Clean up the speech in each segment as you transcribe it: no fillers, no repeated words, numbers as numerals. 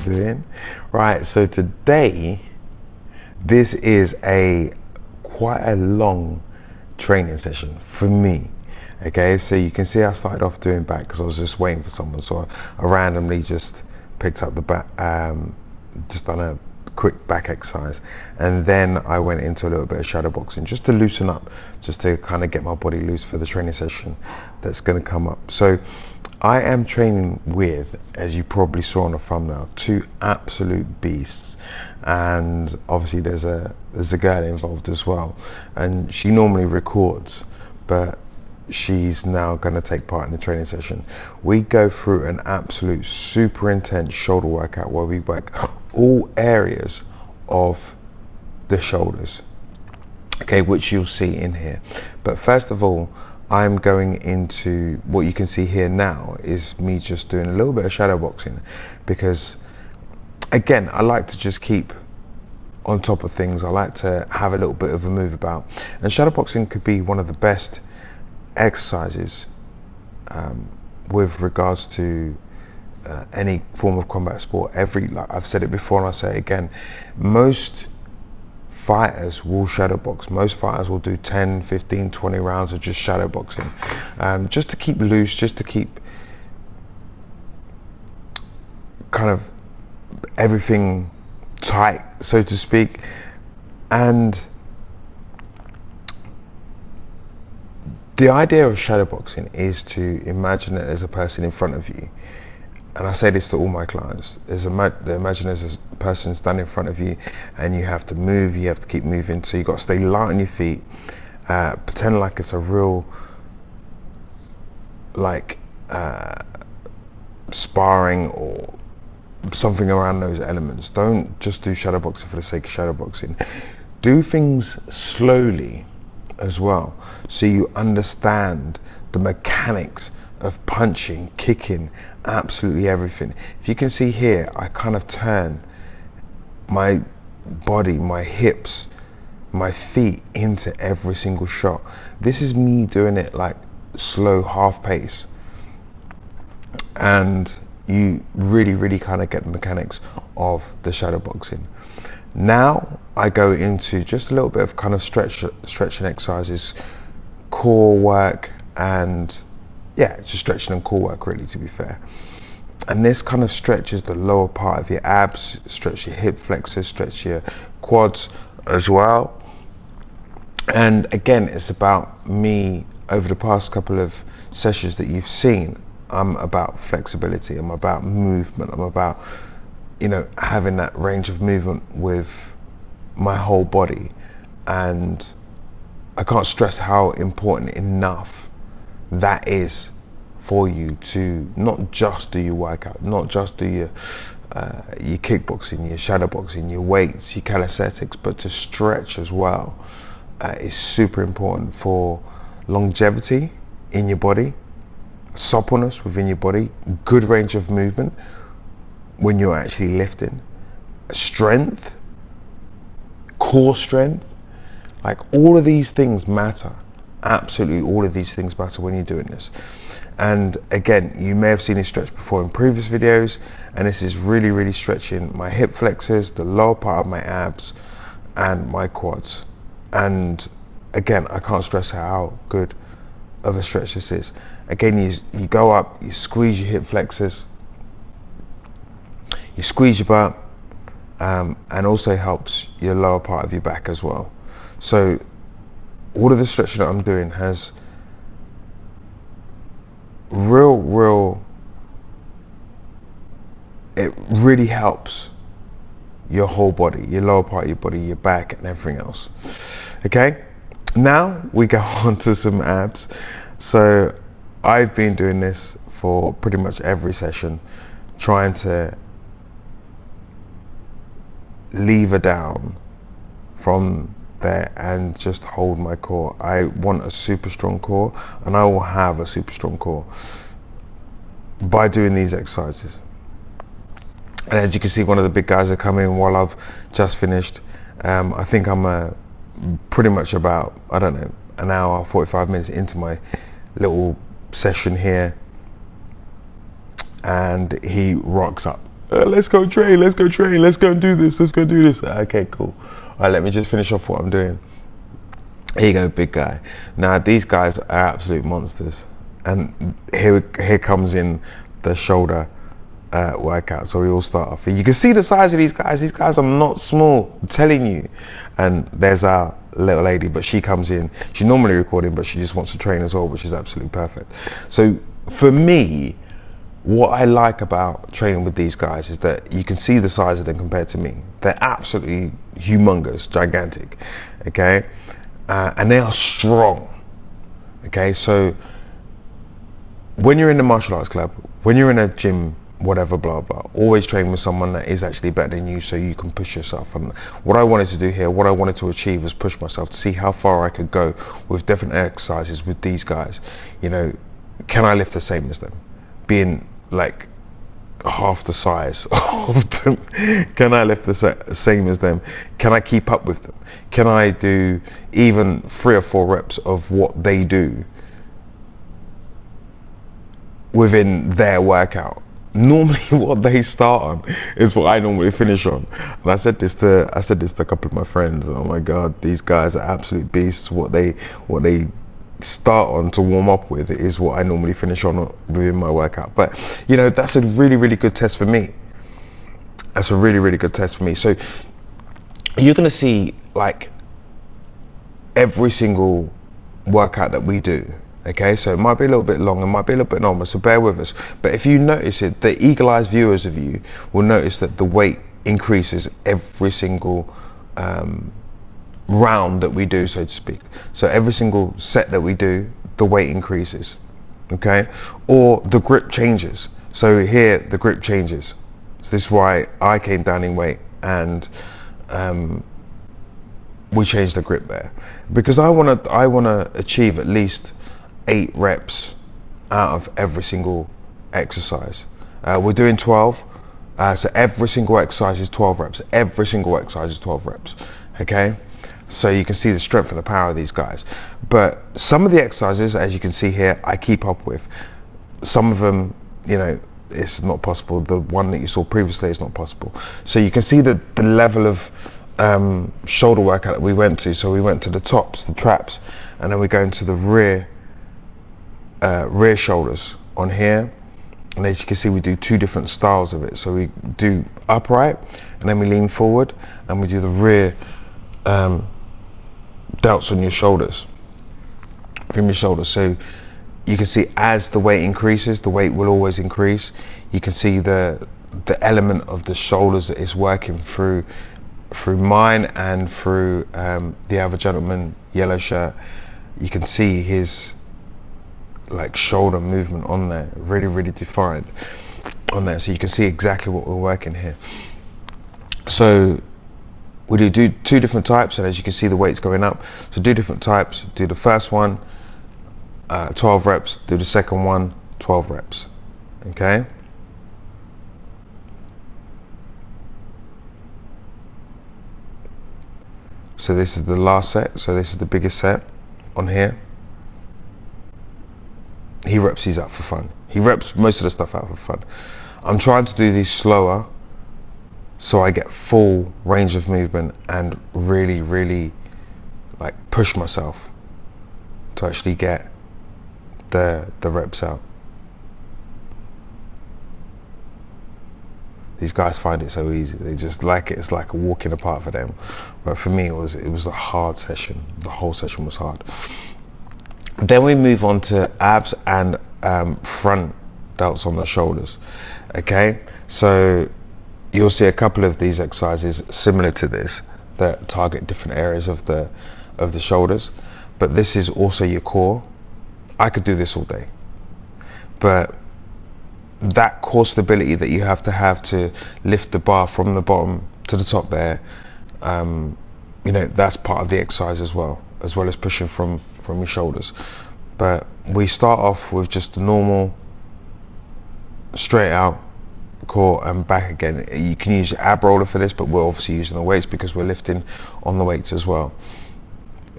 doing? Right, so today, this is quite a long training session for me. Okay, so you can see I started off doing back because I was just waiting for someone, so I randomly just picked up the back, just done a quick back exercise, and then I went into a little bit of shadow boxing just to loosen up, just to kind of get my body loose for the training session that's going to come up. So I am training with, as you probably saw on the thumbnail, two absolute beasts, and obviously there's a girl involved as well, and she normally records, but she's now going to take part in the training session. We go through an absolute super intense shoulder workout where we work all areas of the shoulders, okay, which you'll see in here. But first of all, I'm going into what you can see here now is me just doing a little bit of shadow boxing, because again, I like to just keep on top of things. I like to have a little bit of a move about, and shadow boxing could be one of the best exercises with regards to any form of combat sport. Like I've said it before and I'll say it again, most fighters will shadow box. Most fighters will do 10, 15, 20 rounds of just shadow boxing, just to keep loose, just to keep kind of everything tight, so to speak. And the idea of shadow boxing is to imagine that there's a person in front of you, and I say this to all my clients. Imagine there's a person standing in front of you, and you have to move. You have to keep moving. So you got to stay light on your feet. Pretend like it's a real, like sparring or something around those elements. Don't just do shadow boxing for the sake of shadow boxing. Do things slowly as well, so you understand the mechanics of punching, kicking, absolutely everything. If you can see here, I kind of turn my body, my hips, my feet into every single shot. This is me doing it like slow, half pace, and you really kind of get the mechanics of the shadow boxing. Now I go into just a little bit of kind of stretching exercises, core work, and yeah, just stretching and core work, really, to be fair. And this kind of stretches the lower part of your abs, stretch your hip flexors, stretch your quads as well. And again, it's about me, over the past couple of sessions that you've seen, I'm about flexibility, I'm about movement, I'm about, you know, having that range of movement with my whole body. And I can't stress how important enough that is for you to not just do your workout, not just do your kickboxing, your shadow boxing, your weights, your calisthenics, but to stretch as well is super important for longevity in your body, suppleness within your body, good range of movement when you're actually lifting, strength, core strength. Like, all of these things matter. Absolutely all of these things matter when you're doing this. And again, you may have seen it stretch before in previous videos, and this is really stretching my hip flexors, the lower part of my abs, and my quads. And again, I can't stress how good of a stretch this is. Again, you go up, you squeeze your hip flexors, you squeeze your butt, and also helps your lower part of your back as well. So all of the stretching that I'm doing has it really helps your whole body, your lower part of your body, your back, and everything else. Okay, now we go on to some abs. So I've been doing this for pretty much every session, trying to lever down from there and just hold my core. I want a super strong core, and I will have a super strong core by doing these exercises. And as you can see, one of the big guys are coming while I've just finished. I think I'm pretty much about, I don't know, an hour, 45 minutes into my little session here, and he rocks up. Let's go train, let's go train, let's go and do this, let's go do this. Okay, cool. All right, let me just finish off what I'm doing. Here you go, big guy. Now these guys are absolute monsters, and here comes in the shoulder workout. So we all start off. You can see the size of these guys. These guys are not small, I'm telling you. And there's our little lady, but she comes in. She's normally recording, but she just wants to train as well, which is absolutely perfect. So for me, what I like about training with these guys is that you can see the size of them compared to me. They're absolutely humongous, gigantic, okay? And they are strong, okay? So when you're in the martial arts club, when you're in a gym, whatever, blah, blah, always train with someone that is actually better than you so you can push yourself. And what I wanted to do here, what I wanted to achieve was push myself to see how far I could go with different exercises with these guys. You know, can I lift the same as them? Being like half the size of them, can I lift the same as them? Can I keep up with them? Can I do even 3 or 4 reps of what they do within their workout? Normally what they start on is what I normally finish on. And I said this to a couple of my friends. Oh my god, these guys are absolute beasts. What they start on to warm up with is what I normally finish on within my workout. But you know, that's a really, really good test for me. That's a really, really good test for me. So you're gonna see like every single workout that we do. Okay, so it might be a little bit long, it might be a little bit normal, so bear with us. But if you notice it, the eagle-eyed viewers of you will notice that the weight increases every single round that we do, so to speak. So every single set that we do, the weight increases, okay? Or the grip changes. So here, the grip changes. So this is why I came down in weight, and we changed the grip there. Because I wanna achieve at least 8 reps out of every single exercise. We're doing 12, so every single exercise is 12 reps. Every single exercise is 12 reps, okay? So you can see the strength and the power of these guys. But some of the exercises, as you can see here, I keep up with. Some of them, you know, it's not possible. The one that you saw previously is not possible. So you can see the level of shoulder workout that we went to. So we went to the tops, the traps, and then we go into the rear shoulders on here. And as you can see, we do 2 different styles of it. So we do upright, and then we lean forward, and we do the rear delts on your shoulders, from your shoulders. So you can see as the weight increases, the weight will always increase. You can see the element of the shoulders that is working through mine and through the other gentleman, yellow shirt. You can see his like shoulder movement on there, really, really defined on there. So you can see exactly what we're working here. So we do 2 different types, and as you can see, the weight's going up. So do different types. Do the first one, 12 reps. Do the second one, 12 reps. Okay. So this is the last set. So this is the biggest set on here. He reps these out for fun. He reps most of the stuff out for fun. I'm trying to do these slower, so I get full range of movement and really, really like push myself to actually get the reps out. These guys find it so easy. They just like it. It's like a walk in the park for them. But for me, it was a hard session. The whole session was hard. Then we move on to abs and front delts on the shoulders. Okay, so you'll see a couple of these exercises similar to this that target different areas of the shoulders, but this is also your core. I could do this all day, but that core stability that you have to lift the bar from the bottom to the top there, you know, that's part of the exercise as well as pushing from your shoulders. But we start off with just the normal straight out core and back again. You can use your ab roller for this, but we're obviously using the weights because we're lifting on the weights as well.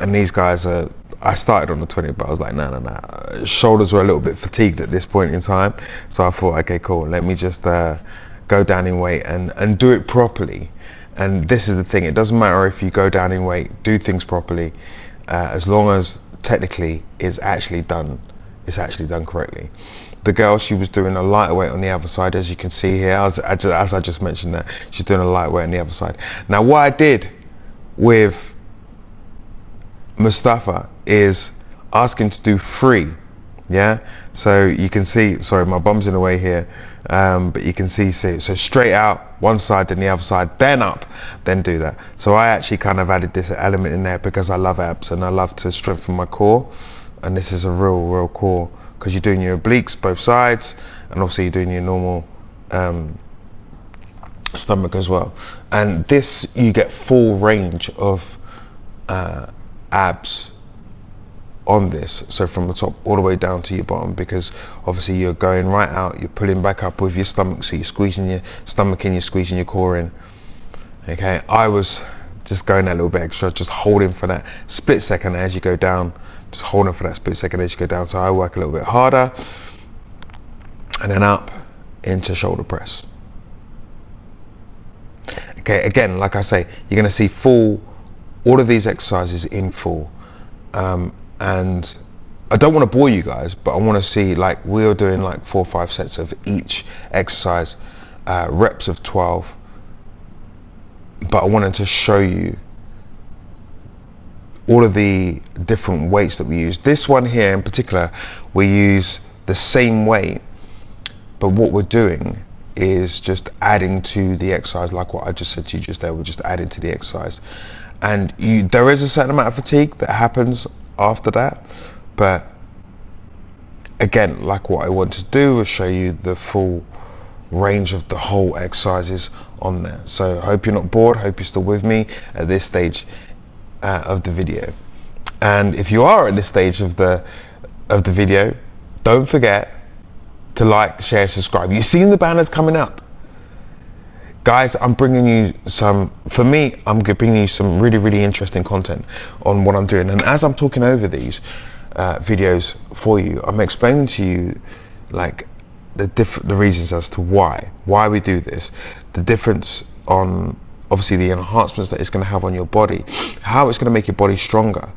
And these guys are, I started on the 20, but I was like, nah. Shoulders were a little bit fatigued at this point in time, so I thought, okay, cool, let me just go down in weight and do it properly. And this is the thing, it doesn't matter if you go down in weight, do things properly, as long as technically it's actually done correctly. The girl, she was doing a lighter weight on the other side, as you can see here, as I just mentioned, that she's doing a light weight on the other side. Now what I did with Mustafa is ask him to do 3. Yeah, so you can see, sorry, my bum's in the way here, but you can see so straight out one side, then the other side, then up, then do that. So I actually kind of added this element in there because I love abs and I love to strengthen my core, and this is a real core, because you're doing your obliques both sides, and also you're doing your normal stomach as well. And this, you get full range of abs on this, so from the top all the way down to your bottom, because obviously you're going right out, you're pulling back up with your stomach, so you're squeezing your stomach in, you're squeezing your core in. Okay, I was just going that little bit extra, just holding for that split second as you go down, just holding for that split second as you go down. So I work a little bit harder, and then up into shoulder press. Okay, again, like I say, you're going to see all of these exercises in full. And I don't want to bore you guys, but I want to see, like, we're doing like 4 or 5 sets of each exercise, reps of 12, but I wanted to show you all of the different weights that we use. This one here in particular, we use the same weight, but what we're doing is just adding to the exercise, like what I just said to you just there. We're just adding to the exercise, and there is a certain amount of fatigue that happens after that, but again, like what I want to do is show you the full range of the whole exercises on there. So I hope you're not bored, hope you're still with me at this stage of the video. And if you are at this stage of the video, don't forget to like, share, subscribe. You've seen the banners coming up, guys. I'm bringing you some, for me, I'm bringing you some really interesting content on what I'm doing. And as I'm talking over these videos for you, I'm explaining to you like the reasons as to why we do this, the difference on obviously the enhancements that it's going to have on your body, how it's going to make your body stronger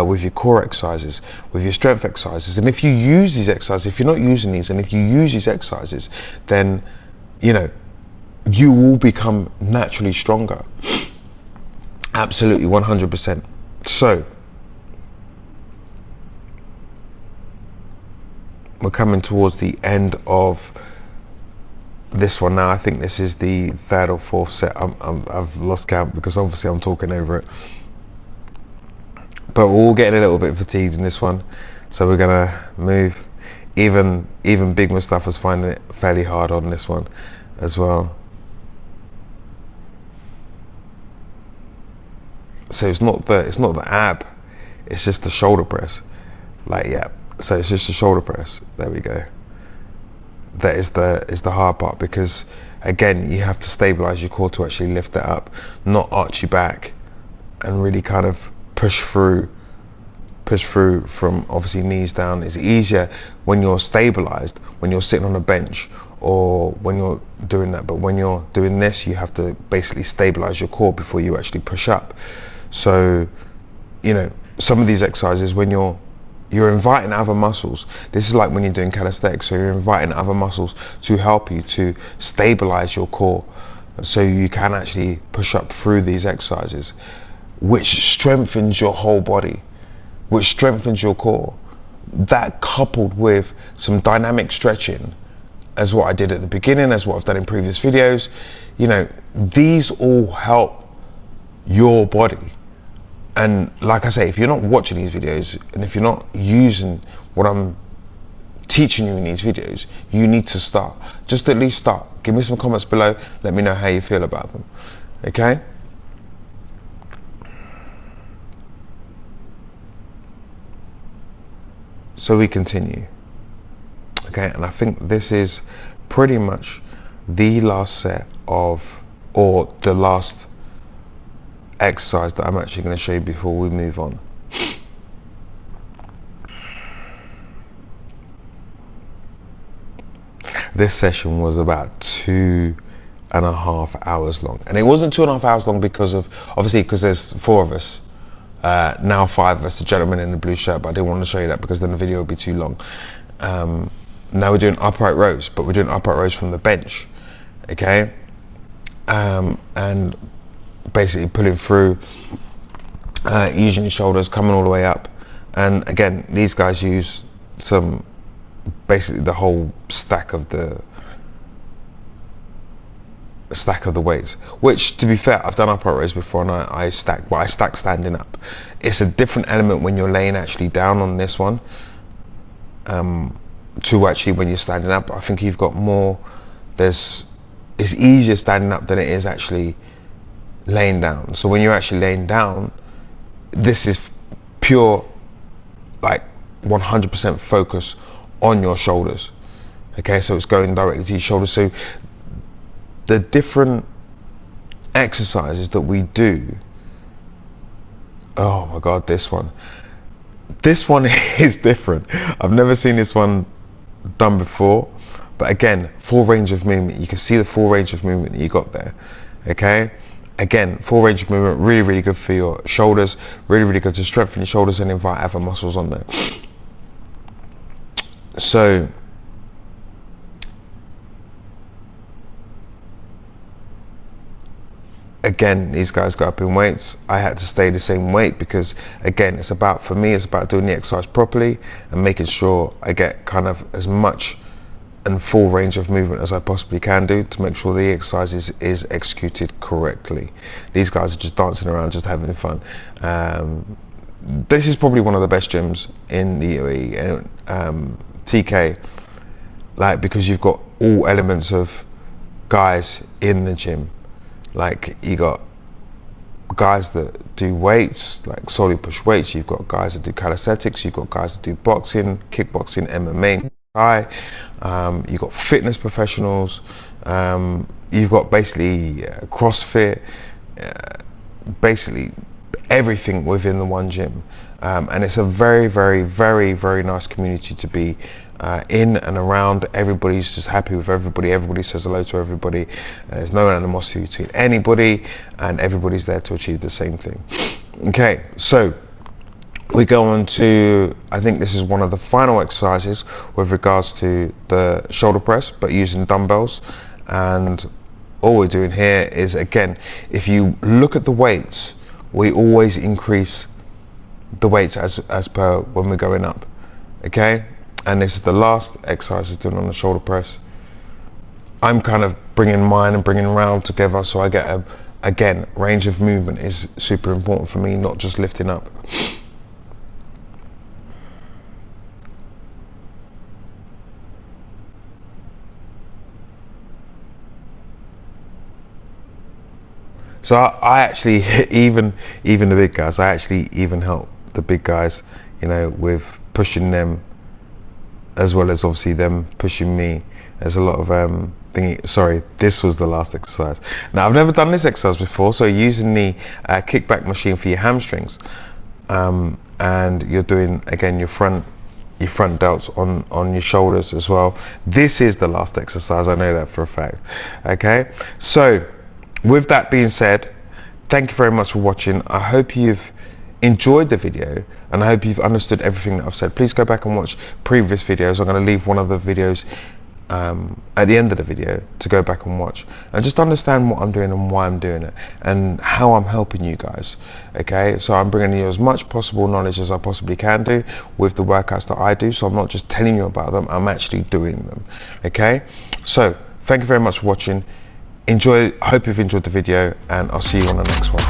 with your core exercises, with your strength exercises. And if you use these exercises, if you're not using these, and if you use these exercises, then you know you will become naturally stronger. Absolutely, 100%. So we're coming towards the end of this one now. I think this is the 3rd or 4th set. I've lost count because obviously I'm talking over it, but we're all getting a little bit fatigued in this one, so we're gonna move. Even Big Mustafa's finding it fairly hard on this one as well. So it's not the ab, it's just the shoulder press. Like, yeah, so it's just the shoulder press. There we go. That is the hard part, because again, you have to stabilize your core to actually lift that up, not arch your back and really kind of push through from obviously knees down. It's easier when you're stabilized, when you're sitting on a bench or when you're doing that, but when you're doing this, you have to basically stabilize your core before you actually push up. So you know, some of these exercises, when you're inviting other muscles, this is like when you're doing calisthenics, so you're inviting other muscles to help you to stabilize your core, so you can actually push up through these exercises, which strengthens your whole body, which strengthens your core. That coupled with some dynamic stretching, as what I did at the beginning, as what I've done in previous videos, you know, these all help your body. And like I say, if you're not watching these videos and if you're not using what I'm teaching you in these videos, you need to start. Just at least start. Give me some comments below. Let me know how you feel about them. Okay? So we continue. Okay, and I think this is pretty much the last set of, or the last exercise that I'm actually going to show you before we move on. This session was about 2 2.5 hours long. And it wasn't 2.5 hours long because of, obviously, because there's 4 of us. Now 5 of us, the gentleman in the blue shirt, but I didn't want to show you that because then the video would be too long. Now we're doing upright rows, but we're doing upright rows from the bench, okay? And basically pulling through, using your shoulders, coming all the way up. And again, these guys use basically the whole stack of the weights, which, to be fair, I've done upright rows before and I stack, but I stack standing up. It's a different element when you're laying actually down on this one, to actually when you're standing up. I think you've got more, it's easier standing up than it is actually laying down. So when you're actually laying down, this is pure, like 100% focus on your shoulders, okay? So it's going directly to your shoulders. So the different exercises that we do, oh my god, this one is different. I've never seen this one done before, but again, full range of movement. You can see the full range of movement that you got there, okay? Again, full range of movement, really, really good for your shoulders, really, really good to strengthen your shoulders and invite other muscles on there. So again, these guys got up in weights. I had to stay the same weight because, again, for me, it's about doing the exercise properly and making sure I get kind of as much and full range of movement as I possibly can do to make sure the exercise is executed correctly. These guys are just dancing around, just having fun. This is probably one of the best gyms in the UAE, TK, like, because you've got all elements of guys in the gym. Like, you got guys that do weights, like solely push weights. You've got guys that do calisthenics. You've got guys that do boxing, kickboxing, MMA, you've got fitness professionals. You've got basically CrossFit, basically everything within the one gym. And it's a very, very, very, very nice community to be in and around. Everybody's just happy with everybody. Everybody says hello to everybody. There's no animosity between anybody, and everybody's there to achieve the same thing. Okay, so we go on to, I think this is one of the final exercises with regards to the shoulder press, but using dumbbells. And all we're doing here is, again, if you look at the weights, we always increase the weights as per when we're going up, okay? And this is the last exercise we're doing on the shoulder press. I'm kind of bringing mine and bringing around together, so I get again, range of movement is super important for me, not just lifting up. So I actually, even the big guys, I actually even help the big guys, you know, with pushing them, as well as obviously them pushing me. There's a lot of sorry, this was the last exercise. Now, I've never done this exercise before, so using the kickback machine for your hamstrings, and you're doing, again, your front delts on your shoulders as well. This is the last exercise, I know that for a fact. Okay, so with that being said, thank you very much for watching. I hope you've enjoyed the video, and I hope you've understood everything that I've said. Please go back and watch previous videos. I'm going to leave one of the videos at the end of the video to go back and watch, and just understand what I'm doing and why I'm doing it and how I'm helping you guys. Okay, so I'm bringing you as much possible knowledge as I possibly can do with the workouts that I do. So I'm not just telling you about them, I'm actually doing them. Okay, so thank you very much for watching. Enjoy. I hope you've enjoyed the video, and I'll see you on the next one.